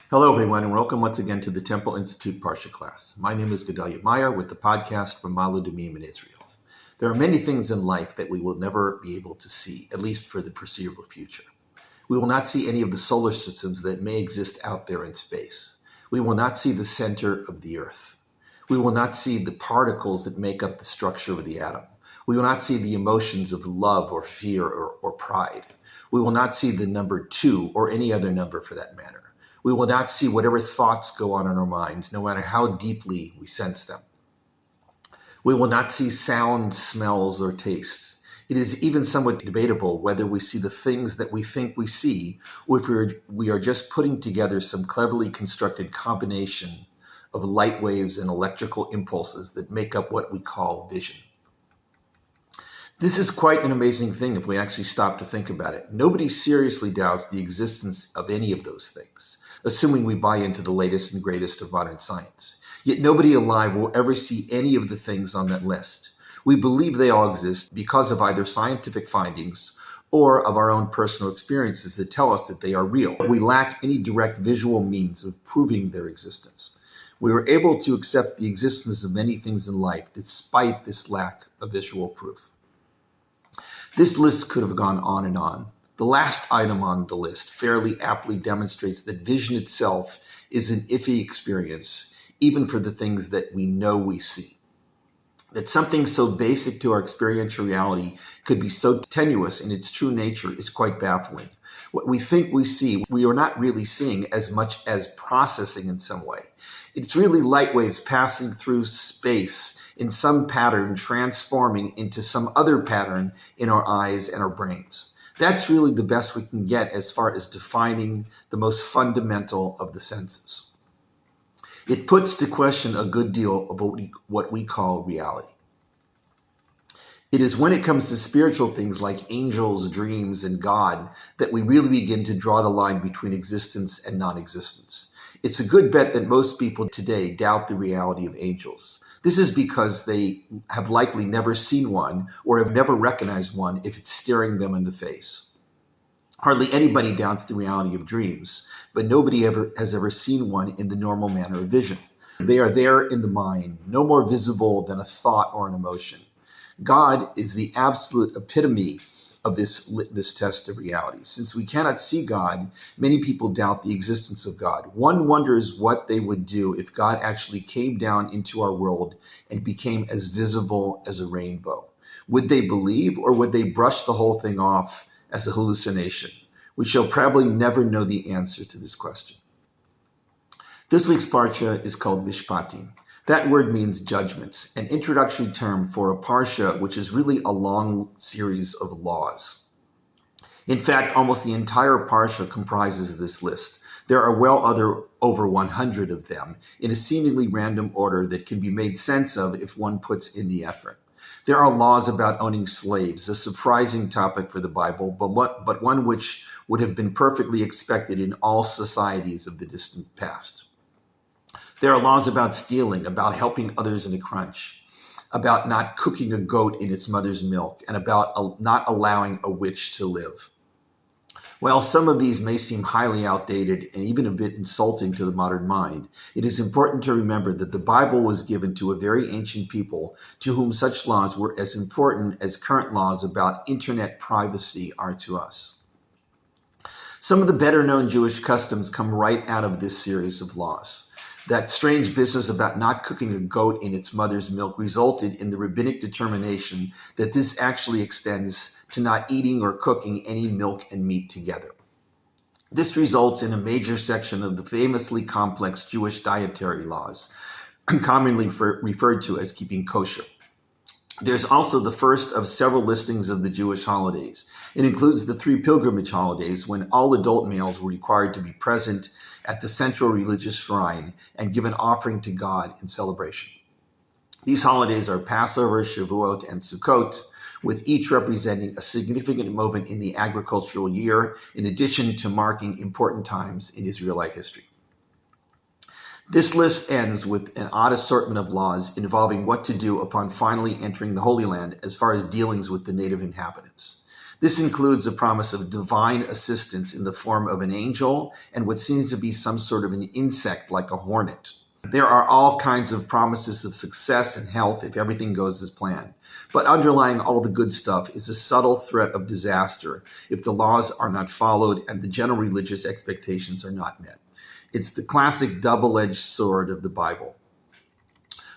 Hello, everyone, and welcome once again to the Temple Institute Parsha class. My name is Gedalia Meyer with the podcast from Ma'ale Adumim in Israel. There are many things in life that we will never be able to see, at least for the foreseeable future. We will not see any of the solar systems that may exist out there in space. We will not see the center of the earth. We will not see the particles that make up the structure of the atom. We will not see the emotions of love or fear or pride. We will not see the number 2 or any other number for that matter. We will not see whatever thoughts go on in our minds, no matter how deeply we sense them. We will not see sounds, smells, or tastes. It is even somewhat debatable whether we see the things that we think we see, or if we are just putting together some cleverly constructed combination of light waves and electrical impulses that make up what we call vision. This is quite an amazing thing if we actually stop to think about it. Nobody seriously doubts the existence of any of those things, assuming we buy into the latest and greatest of modern science. Yet nobody alive will ever see any of the things on that list. We believe they all exist because of either scientific findings or of our own personal experiences that tell us that they are real. We lack any direct visual means of proving their existence. We are able to accept the existence of many things in life despite this lack of visual proof. This list could have gone on and on. The last item on the list fairly aptly demonstrates that vision itself is an iffy experience, even for the things that we know we see. That something so basic to our experiential reality could be so tenuous in its true nature is quite baffling. What we think we see, we are not really seeing as much as processing in some way. It's really light waves passing through space in some pattern, transforming into some other pattern in our eyes and our brains. That's really the best we can get as far as defining the most fundamental of the senses. It puts to question a good deal of what we call reality. It is when it comes to spiritual things like angels, dreams, and God that we really begin to draw the line between existence and non-existence. It's a good bet that most people today doubt the reality of angels. This is because they have likely never seen one or have never recognized one if it's staring them in the face. Hardly anybody doubts the reality of dreams, but nobody has ever seen one in the normal manner of vision. They are there in the mind, no more visible than a thought or an emotion. God is the absolute epitome of this litmus test of reality. Since we cannot see God, many people doubt the existence of God. One wonders what they would do if God actually came down into our world and became as visible as a rainbow. Would they believe, or would they brush the whole thing off as a hallucination? We shall probably never know the answer to this question. This week's Parsha is called Mishpatim. That word means judgments, an introductory term for a Parsha, which is really a long series of laws. In fact, almost the entire Parsha comprises this list. There are over 100 of them in a seemingly random order that can be made sense of if one puts in the effort. There are laws about owning slaves, a surprising topic for the Bible, but one which would have been perfectly expected in all societies of the distant past. There are laws about stealing, about helping others in a crunch, about not cooking a goat in its mother's milk, and about not allowing a witch to live. While some of these may seem highly outdated and even a bit insulting to the modern mind, it is important to remember that the Bible was given to a very ancient people to whom such laws were as important as current laws about internet privacy are to us. Some of the better-known Jewish customs come right out of this series of laws. That strange business about not cooking a goat in its mother's milk resulted in the rabbinic determination that this actually extends to not eating or cooking any milk and meat together. This results in a major section of the famously complex Jewish dietary laws, commonly referred to as keeping kosher. There's also the first of several listings of the Jewish holidays. It includes the 3 pilgrimage holidays when all adult males were required to be present at the central religious shrine and give an offering to God in celebration. These holidays are Passover, Shavuot, and Sukkot, with each representing a significant moment in the agricultural year, in addition to marking important times in Israelite history. This list ends with an odd assortment of laws involving what to do upon finally entering the Holy Land as far as dealings with the native inhabitants. This includes a promise of divine assistance in the form of an angel and what seems to be some sort of an insect like a hornet. There are all kinds of promises of success and health if everything goes as planned. But underlying all the good stuff is a subtle threat of disaster if the laws are not followed and the general religious expectations are not met. It's the classic double-edged sword of the Bible.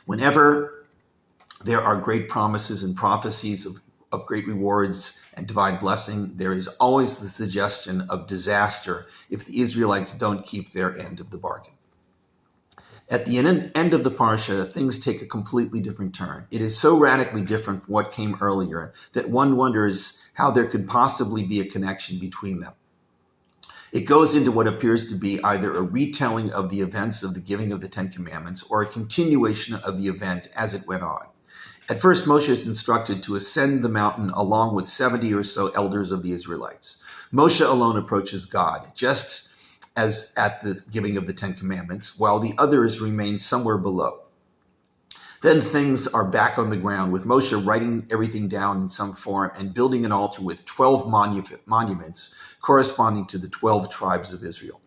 Whenever there are great promises and prophecies of great rewards and divine blessing, there is always the suggestion of disaster if the Israelites don't keep their end of the bargain. At the end of the Parsha, things take a completely different turn. It is so radically different from what came earlier that one wonders how there could possibly be a connection between them. It goes into what appears to be either a retelling of the events of the giving of the Ten Commandments or a continuation of the event as it went on. At first, Moshe is instructed to ascend the mountain along with 70 or so elders of the Israelites. Moshe alone approaches God, just as at the giving of the Ten Commandments, while the others remain somewhere below. Then things are back on the ground, with Moshe writing everything down in some form and building an altar with 12 monuments corresponding to the 12 tribes of Israel.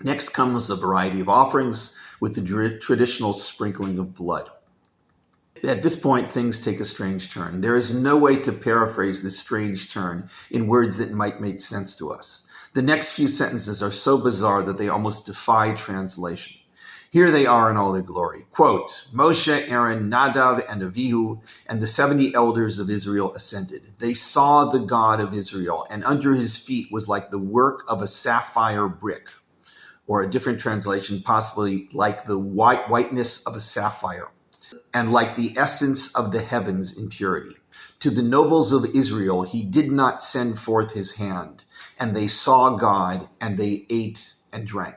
Next comes a variety of offerings with the traditional sprinkling of blood. At this point, things take a strange turn. There is no way to paraphrase this strange turn in words that might make sense to us. The next few sentences are so bizarre that they almost defy translation. Here they are in all their glory. Quote, Moshe, Aaron, Nadav, and Avihu, and the 70 elders of Israel ascended. They saw the God of Israel, and under his feet was like the work of a sapphire brick, or a different translation, possibly like the whiteness of a sapphire, and like the essence of the heavens in purity. To the nobles of Israel he did not send forth his hand, and they saw God, and they ate and drank.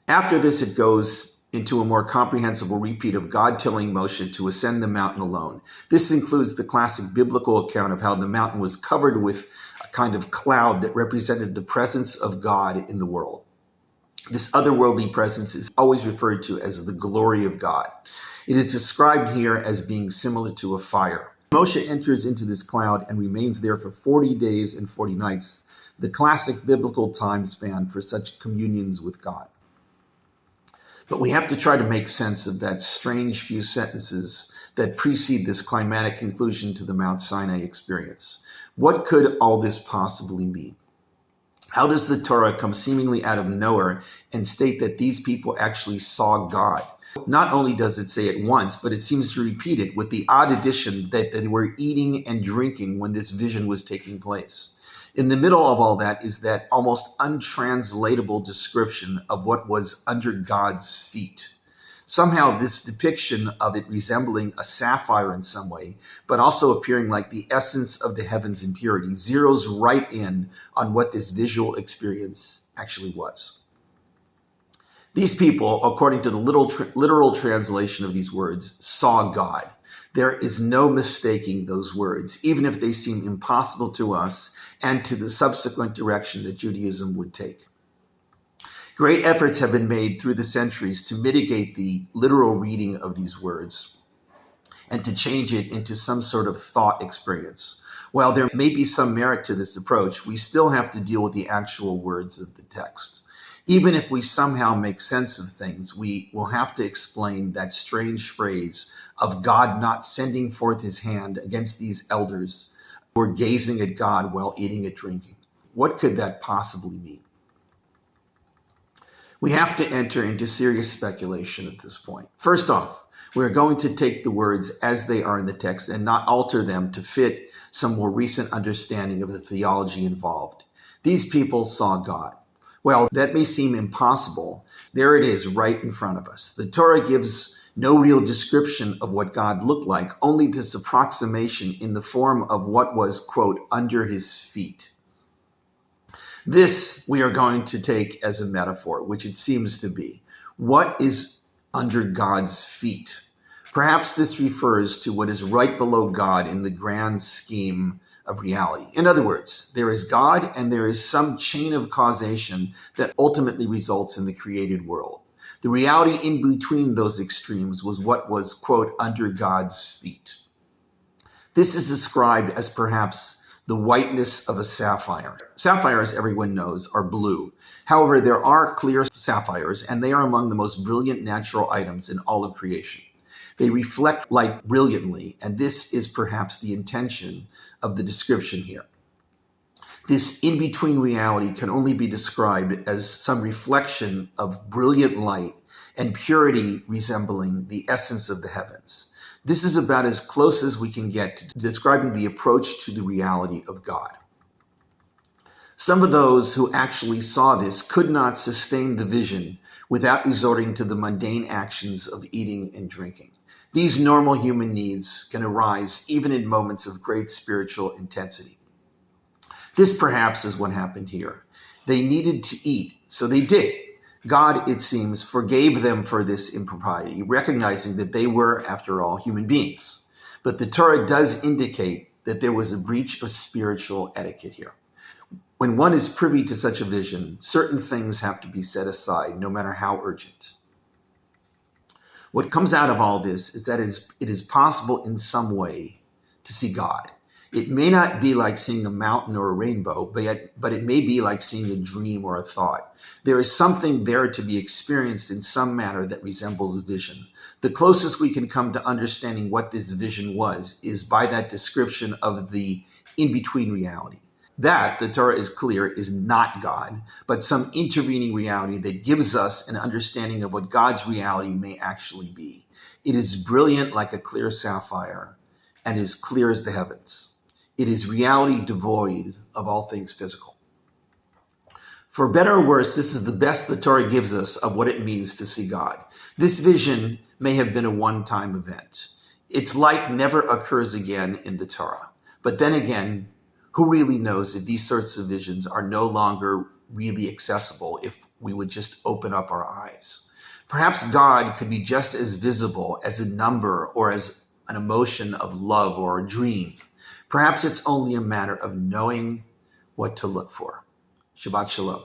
After this, it goes into a more comprehensible repeat of God telling Moshe to ascend the mountain alone. This includes the classic biblical account of how the mountain was covered with a kind of cloud that represented the presence of God in the world. This otherworldly presence is always referred to as the glory of God. It is described here as being similar to a fire. Moshe enters into this cloud and remains there for 40 days and 40 nights, the classic biblical time span for such communions with God. But we have to try to make sense of that strange few sentences that precede this climatic conclusion to the Mount Sinai experience. What could all this possibly mean? How does the Torah come seemingly out of nowhere and state that these people actually saw God? Not only does it say it once, but it seems to repeat it with the odd addition that they were eating and drinking when this vision was taking place. In the middle of all that is that almost untranslatable description of what was under God's feet. Somehow this depiction of it resembling a sapphire in some way, but also appearing like the essence of the heavens in purity, zeroes right in on what this visual experience actually was. These people, according to the literal translation of these words, saw God. There is no mistaking those words, even if they seem impossible to us and to the subsequent direction that Judaism would take. Great efforts have been made through the centuries to mitigate the literal reading of these words and to change it into some sort of thought experience. While there may be some merit to this approach, we still have to deal with the actual words of the text. Even if we somehow make sense of things, we will have to explain that strange phrase of God not sending forth his hand against these elders who were gazing at God while eating and drinking. What could that possibly mean? We have to enter into serious speculation at this point. First off, we're going to take the words as they are in the text and not alter them to fit some more recent understanding of the theology involved. These people saw God. Well, that may seem impossible. There it is right in front of us. The Torah gives no real description of what God looked like, only this approximation in the form of what was, quote, under his feet. This we are going to take as a metaphor, which it seems to be. What is under God's feet? Perhaps this refers to what is right below God in the grand scheme of reality. In other words, there is God and there is some chain of causation that ultimately results in the created world. The reality in between those extremes was what was, quote, under God's feet. This is described as perhaps the whiteness of a sapphire. Sapphires, everyone knows, are blue. However, there are clear sapphires, and they are among the most brilliant natural items in all of creation. They reflect light brilliantly, and this is perhaps the intention of the description here. This in-between reality can only be described as some reflection of brilliant light and purity resembling the essence of the heavens. This is about as close as we can get to describing the approach to the reality of God. Some of those who actually saw this could not sustain the vision without resorting to the mundane actions of eating and drinking. These normal human needs can arise even in moments of great spiritual intensity. This perhaps is what happened here. They needed to eat, so they did. God, it seems, forgave them for this impropriety, recognizing that they were, after all, human beings. But the Torah does indicate that there was a breach of spiritual etiquette here. When one is privy to such a vision, certain things have to be set aside, no matter how urgent. What comes out of all this is that it is possible in some way to see God. It may not be like seeing a mountain or a rainbow, but it may be like seeing a dream or a thought. There is something there to be experienced in some manner that resembles a vision. The closest we can come to understanding what this vision was is by that description of the in-between reality. That, the Torah is clear, is not God, but some intervening reality that gives us an understanding of what God's reality may actually be. It is brilliant like a clear sapphire and as clear as the heavens. It is reality devoid of all things physical. For better or worse, this is the best the Torah gives us of what it means to see God. This vision may have been a one-time event. Its like never occurs again in the Torah. But then again, who really knows if these sorts of visions are no longer really accessible if we would just open up our eyes? Perhaps God could be just as visible as a number or as an emotion of love or a dream. Perhaps it's only a matter of knowing what to look for. Shabbat Shalom.